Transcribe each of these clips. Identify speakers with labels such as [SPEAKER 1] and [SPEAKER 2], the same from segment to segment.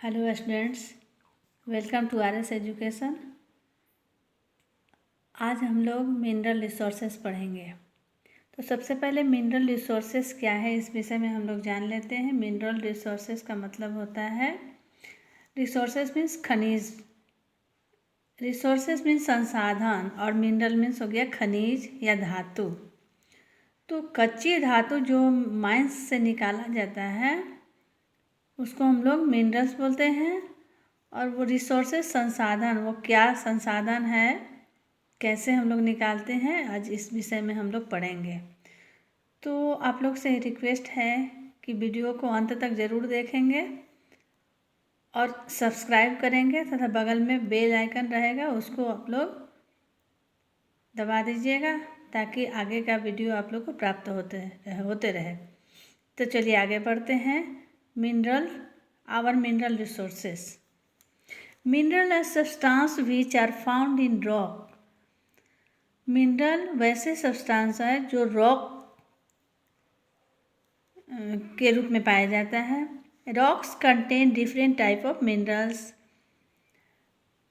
[SPEAKER 1] Hello students, welcome to R S Education. आज हम लोग मिनरल रिसोर्सेस पढ़ेंगे। तो सबसे पहले मिनरल रिसोर्सेस क्या है, इस विषय में हम लोग जान लेते हैं। मिनरल रिसोर्सेस का मतलब होता है, रिसोर्सेस मीन्स खनिज, रिसोर्सेस मीन्स संसाधन, और मिनरल मीन्स हो गया खनिज या धातु। तो कच्ची धातु जो माइंस से निकाला जाता है उसको हम लोग मिनरल्स बोलते हैं। और वो रिसोर्सेस संसाधन, वो क्या संसाधन है, कैसे हम लोग निकालते हैं, आज इस विषय में हम लोग पढ़ेंगे। तो आप लोग से रिक्वेस्ट है कि वीडियो को अंत तक ज़रूर देखेंगे और सब्सक्राइब करेंगे तथा बगल में बेल आइकन रहेगा, उसको आप लोग दबा दीजिएगा ताकि आगे का वीडियो आप लोग को प्राप्त होते रहे। तो चलिए आगे बढ़ते हैं। Mineral, our mineral resources. Mineral are substance which are found in rock. Mineral वैसे सब्सटेंस है जो रॉक के रूप में पाया जाता है। Rocks contain different type of minerals.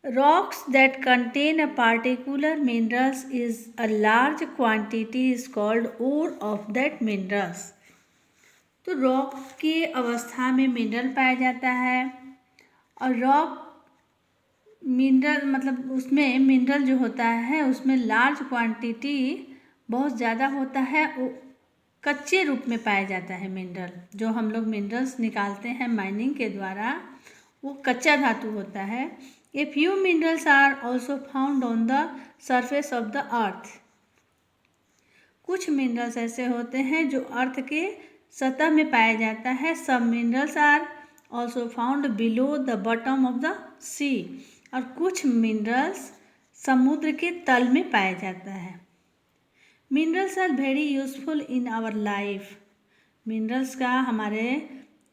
[SPEAKER 1] Rocks that contain a particular minerals is a large quantity is called ore of that minerals। तो रॉक की अवस्था में मिनरल पाया जाता है, और रॉक मिनरल मतलब उसमें मिनरल जो होता है उसमें लार्ज क्वांटिटी बहुत ज़्यादा होता है, वो कच्चे रूप में पाया जाता है। मिनरल जो हम लोग मिनरल्स निकालते हैं माइनिंग के द्वारा, वो कच्चा धातु होता है। A few minerals are also found on the surface of the earth. कुछ मिनरल्स ऐसे होते हैं जो अर्थ के सतह में पाया जाता है। सब minerals are also found below the bottom of the sea. और कुछ मिनरल्स समुद्र के तल में पाया जाता है। Minerals are very useful in our life. Minerals का हमारे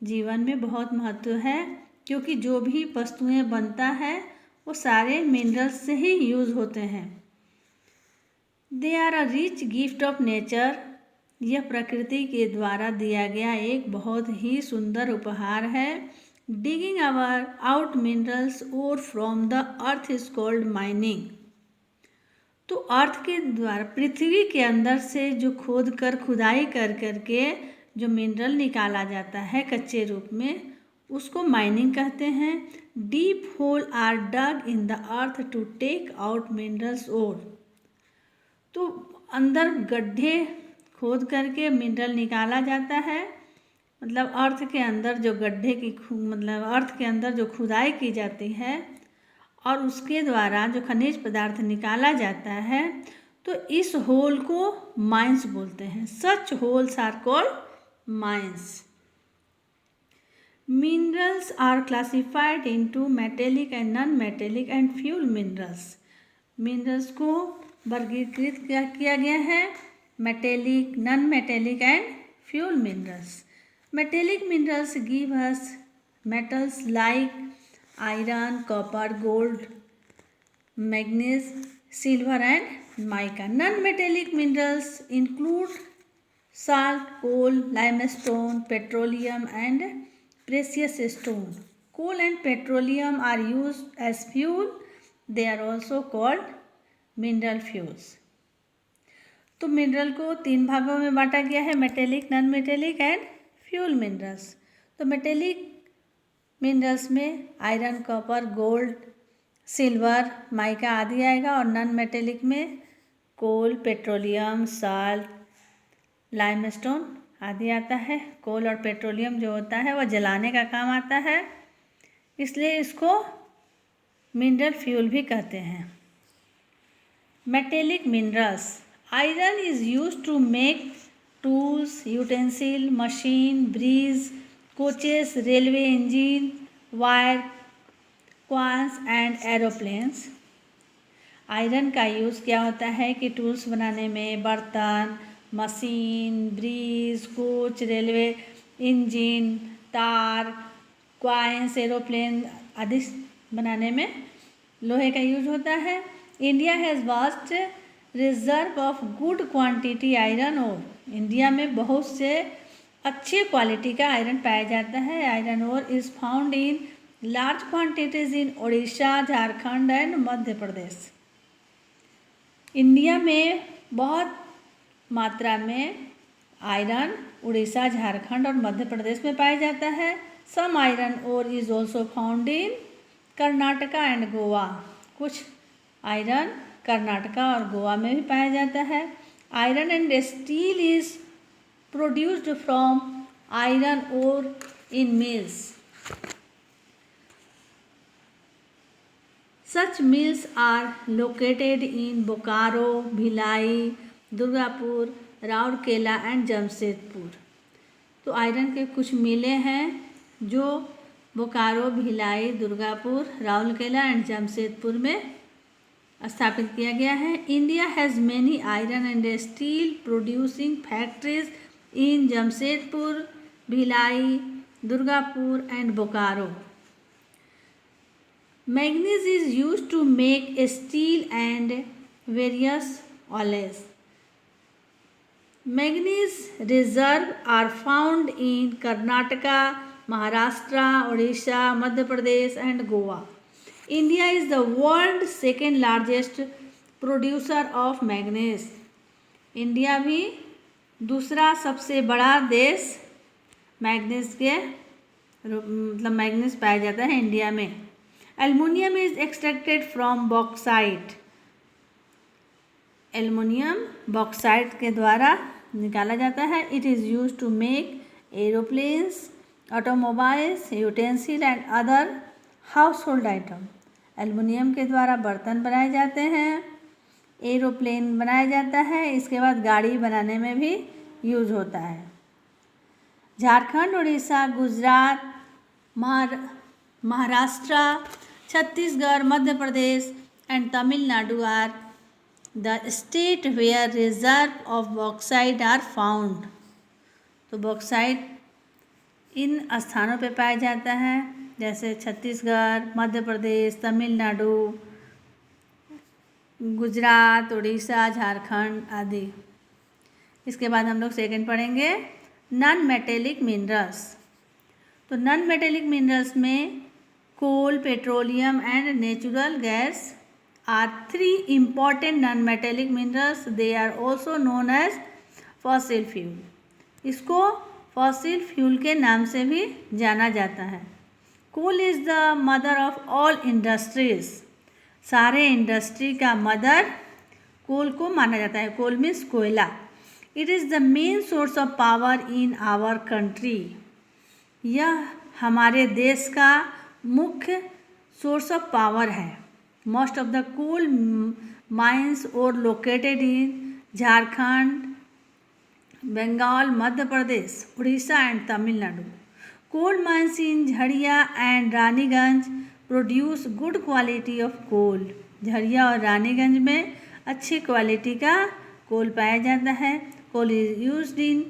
[SPEAKER 1] जीवन में बहुत महत्व है, क्योंकि जो भी वस्तुएं बनता है वो सारे मिनरल्स से ही यूज़ होते हैं। They are a rich gift of nature. यह प्रकृति के द्वारा दिया गया एक बहुत ही सुंदर उपहार है। डिगिंग आवर आउट मिनरल्स और from the earth is called mining. तो अर्थ के द्वारा पृथ्वी के अंदर से जो खोद कर खुदाई कर करके जो मिनरल निकाला जाता है कच्चे रूप में, उसको माइनिंग कहते हैं। Deep hole are dug in the earth to take out minerals ore. तो अंदर गड्ढे खोद करके मिनरल निकाला जाता है। मतलब अर्थ के अंदर जो गड्ढे की मतलब अर्थ के अंदर जो खुदाई की जाती है और उसके द्वारा जो खनिज पदार्थ निकाला जाता है, तो इस होल को माइंस बोलते हैं। Such holes are called mines. Minerals are classified into metallic and non metallic and fuel minerals. मिनरल्स को वर्गीकृत किया गया है metallic, non metallic and fuel minerals. Metallic minerals give us metals like iron, copper, gold, manganese, silver and mica. Non metallic minerals include salt, coal, limestone, petroleum and precious stone. Coal and petroleum are used as fuel. They are also called mineral fuels. तो mineral को 3 भागों में बांटा गया है, metallic, non metallic and fuel minerals. तो metallic minerals में iron, copper, gold, silver, mica आदि आएगा, और नॉन मेटेलिक में कोल, पेट्रोलियम, साल्ट, लाइमस्टोन आदि आता है। कोल और पेट्रोलियम जो होता है वह जलाने का काम आता है, इसलिए इसको मिनरल फ्यूल भी कहते हैं। Metallic minerals. Iron is used to make tools, utensil, machine, bridge, coaches, railway engine, wire, coins and aeroplanes. Iron का यूज़ क्या होता है कि टूल्स बनाने में, बर्तन, machine, bridge, coach, railway engine, तार, क्वाइंस, एरोप्लेन आदि बनाने में लोहे का यूज होता है। India has vast reserve of good quantity iron ore. India में बहुत से अच्छे क्वालिटी का आयरन पाया जाता है। Iron ore is found in large quantities in Orissa, Jharkhand and Madhya Pradesh. India में बहुत मात्रा में आयरन उड़ीसा, झारखंड और मध्य प्रदेश में पाया जाता है। Some iron ore is also found in Karnataka and Goa. कुछ आयरन कर्नाटका और गोवा में भी पाया जाता है। Iron and steel is produced from iron ore in mills. Such mills are located in Bokaro, Bhilai, Durgapur, Rourkela and Jamshedpur. तो आयरन के कुछ मिलें हैं जो बोकारो, भिलाई, दुर्गापुर, राउरकेला एंड जमशेदपुर में स्थापित किया गया है। India has many iron and steel producing factories in Jamshedpur, Bhilai, Durgapur and Bokaro. Manganese is used to make steel and various alloys. Manganese reserves are found in Karnataka, Maharashtra, Odisha, Madhya Pradesh and Goa. India is the world's second largest producer of manganese. India भी दूसरा सबसे बड़ा देश manganese के मतलब manganese पाया जाता है इंडिया में। Aluminium is extracted from bauxite. Aluminium bauxite के द्वारा निकाला जाता है। It is use to make aeroplanes, automobiles, utensil and other household item. Aluminium के द्वारा बर्तन बनाए जाते हैं, एरोप्लेन बनाया जाता है, इसके बाद गाड़ी बनाने में भी यूज होता है। Jharkhand, Orissa, Gujarat, Maharashtra, Chhattisgarh, Madhya Pradesh and Tamil Nadu are the state where reserve of bauxite are found. तो बॉक्साइट इन स्थानों पे पाया जाता है जैसे छत्तीसगढ़, मध्य प्रदेश, तमिलनाडु, गुजरात, उड़ीसा, झारखंड आदि। इसके बाद हम लोग सेकंड पढ़ेंगे नॉन मेटेलिक मिनरल्स। तो नॉन मेटेलिक मिनरल्स में coal, petroleum and natural gas are three important non metallic minerals. They are also known as fossil fuel. इसको फॉसिल फ्यूल के नाम से भी जाना जाता है। Coal is the mother of all industries. सारे इंडस्ट्री का मदर कोल को माना जाता है। कोल मीन्स कोयला। It is the main source of power in our country. यह हमारे देश का मुख्य सोर्स ऑफ पावर है। Most of the coal mines are located in Jharkhand, Bengal, Madhya Pradesh, Orissa and Tamil Nadu. Coal mines in Jharia and Raniganj produce good quality of coal. Jharia और रानीगंज में अच्छी quality का कोल पाया जाता है। Coal is used in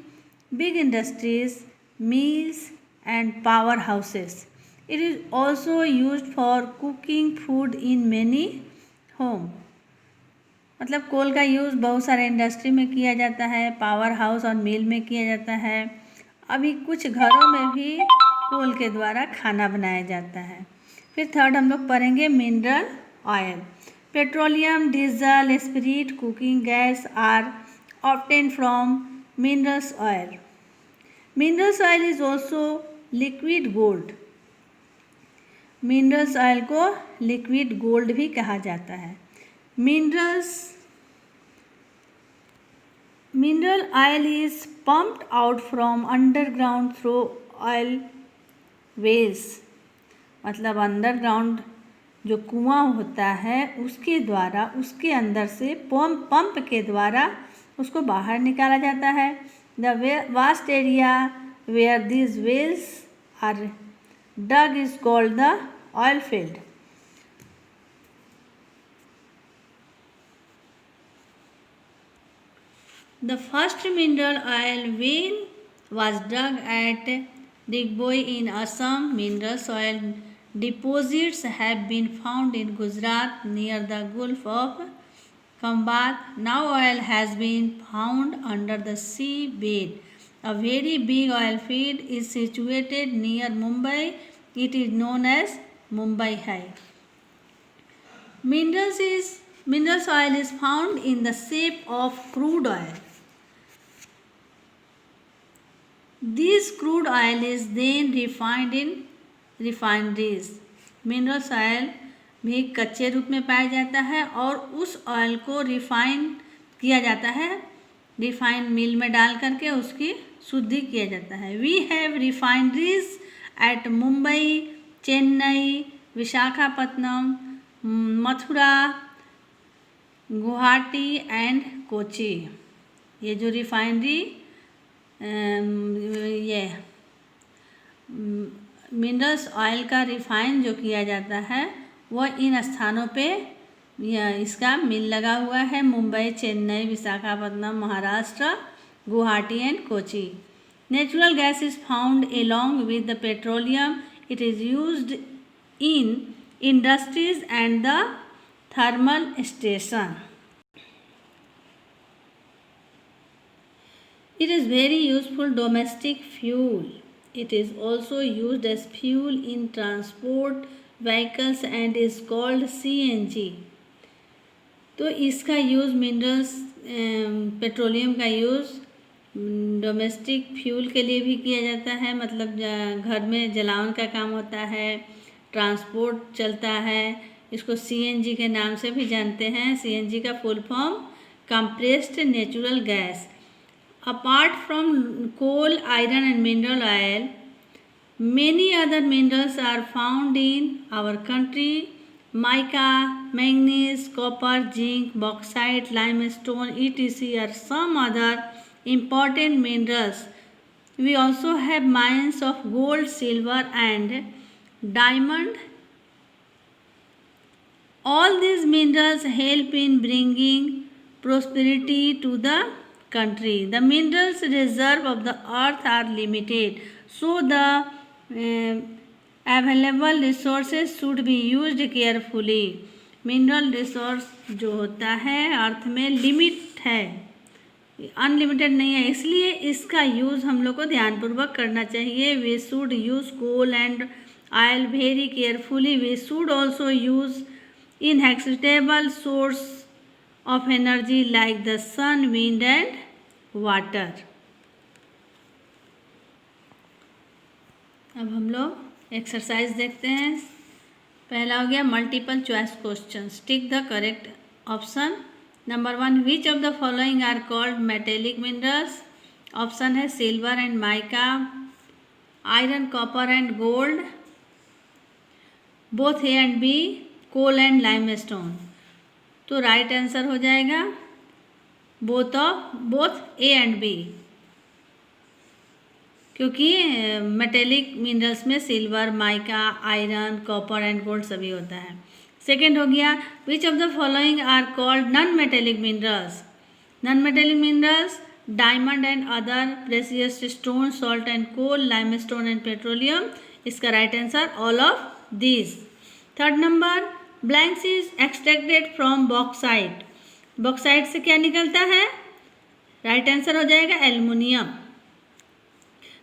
[SPEAKER 1] big industries, mills and power houses. It is also used for cooking food in many home. मतलब coal का use बहुत सारे इंडस्ट्री में किया जाता है, पावर हाउस और मिल में किया जाता है। अभी कुछ घरों में भी कोल के द्वारा खाना बनाया जाता है। फिर थर्ड हम लोग पढ़ेंगे mineral oil. Petroleum, diesel, spirit, cooking gas are obtained from minerals oil. Minerals oil is also liquid gold. Minerals oil को लिक्विड गोल्ड भी कहा जाता है। Mineral oil is pumped out from underground through oil wells. मतलब underground जो कुआं होता है उसके द्वारा, उसके अंदर से पंप के द्वारा उसको बाहर निकाला जाता है। The vast area where these wells are dug is called the oil field. The first mineral oil well was dug at Digboi in Assam. Mineral oil deposits have been found in Gujarat near the Gulf of Khambat. Now oil has been found under the sea bed. A very big oil field is situated near Mumbai It is known as Mumbai High. Minerals oil is found in the shape of crude oil. This crude oil is then refined in refineries. Minerals oil भी कच्चे रूप में पाया जाता है और उस oil को रिफाइन किया जाता है, रिफाइन मिल में डाल करके उसकी शुद्धि किया जाता है. We have refineries at Mumbai, Chennai, Visakhapatnam, Mathura, Guwahati and Kochi. ये जो रिफाइनरी ये मिनरल्स ऑयल का रिफाइन जो किया जाता है वह इन स्थानों पे इसका मिल लगा हुआ है. Mumbai, Chennai, Visakhapatnam, Maharashtra, Guwahati and Kochi. Natural gas is found along with the petroleum. It is used in industries and the thermal station. It is very useful domestic fuel. It is also used as fuel in transport vehicles and is called CNG. तो इसका use minerals petroleum का use domestic fuel के लिए भी किया जाता है, मतलब घर में जलावन का काम होता है, ट्रांसपोर्ट चलता है. इसको CNG के नाम से भी जानते हैं. CNG का full form compressed natural gas. Apart from coal, iron and mineral oil, many other minerals are found in our country. Mica, manganese, copper, zinc, bauxite, limestone, etc. are some other important minerals. We also have mines of gold, silver and diamond. All these minerals help in bringing prosperity to the country. The minerals reserve of the earth are limited, so the available resources should be used carefully. Mineral resource जो होता है अर्थ में limit है, unlimited नहीं है, इसलिए इसका use हम लोग को ध्यानपूर्वक करना चाहिए. We should use coal and oil very carefully. We should also use inexhaustible source of energy like the sun, wind and water. अब हम लोग एक्सरसाइज देखते हैं. पहला हो गया multiple choice questions. Tick the correct option. Number 1, which of the following are called metallic minerals. Option है silver and mica, iron, copper and gold, both A and B, coal and limestone. तो right answer हो जाएगा both A and B, क्योंकि metallic minerals में silver, mica, iron, copper and gold सभी होता है. Second हो गया which of the following are called non metallic minerals. Non metallic minerals diamond and other precious stone, salt and coal, limestone and petroleum. इसका right answer all of this. Third number blanks is extracted from bauxite. Bauxite से क्या निकलता है? Right answer हो जाएगा aluminium.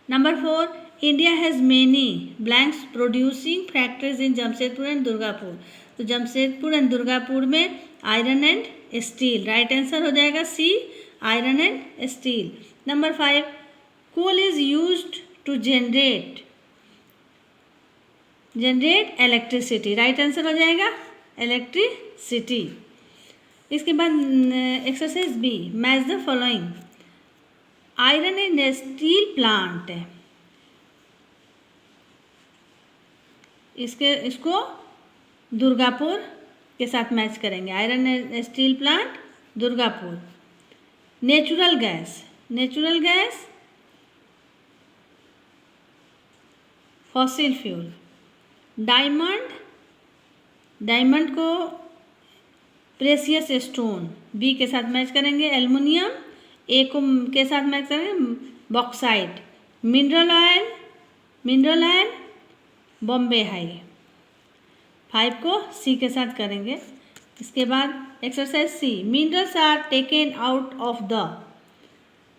[SPEAKER 1] Number 4, India has many blanks producing factories in Jamshedpur and Durgapur. तो Jamshedpur and Durgapur में iron and steel. Right answer हो जाएगा C, iron and steel. Number 5, coal is used to generate electricity. Right answer हो जाएगा electricity. इसके बाद exercise B, match the following. Iron and steel plant. इसको दुर्गापुर के साथ मैच करेंगे. Iron and steel plant Durgapur. Natural gas fossil fuel. Diamond को precious stone B के साथ मैच करेंगे. एल्युमिनियम ए को के साथ मैच करेंगे. Bauxite. Mineral oil Bombay high. 5 को सी के साथ करेंगे. इसके बाद exercise C, minerals are taken out of the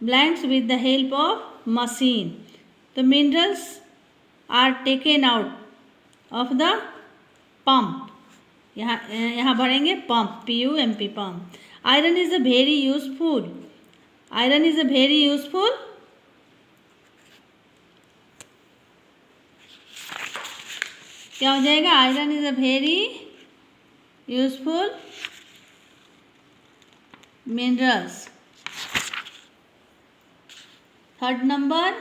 [SPEAKER 1] blanks with the help of machine. तो minerals are taken out of the pump, यहाँ भरेंगे pump, PUMP pump. Iron is a very useful, iron is a very useful, क्या हो जाएगा? Iron is a very useful minerals. Third number,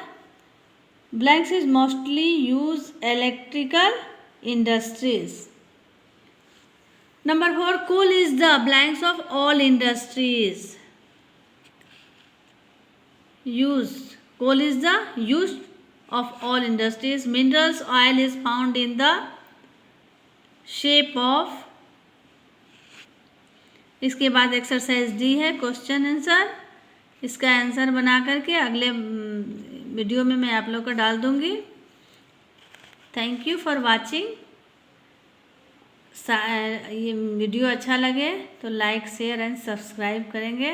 [SPEAKER 1] blanks is mostly used electrical industries. Number 4, coal is the blanks of all industries used. Coal is the used of all industries. Minerals oil is found in the shape of, इसके बाद exercise D है question answer. इसका answer बना करके अगले video में मैं आप लोग को डाल दूंगी। Thank you for watching. ये वीडियो अच्छा लगे तो लाइक शेयर एंड सब्सक्राइब करेंगे।